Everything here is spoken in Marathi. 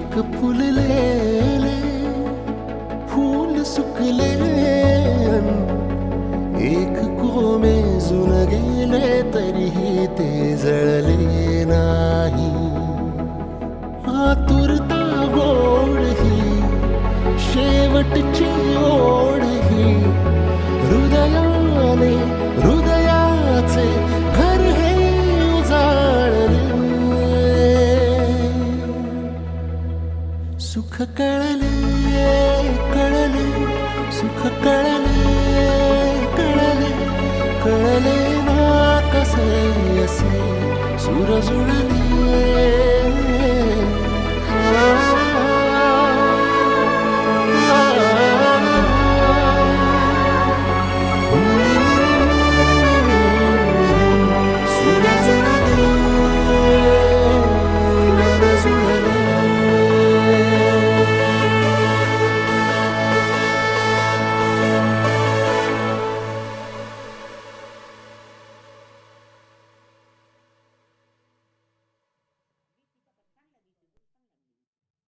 एक फुललेले फूल सुकले एक कोमेजून गेले तरीही ते जळले नाही. आतुरता गोड ही शेवटची ओढ ही हृदयाने हृदयाचे घर हे उजाळले. सुख कळले कळले सुख कळले कळले कळले ना कसे असे सूर जुळले.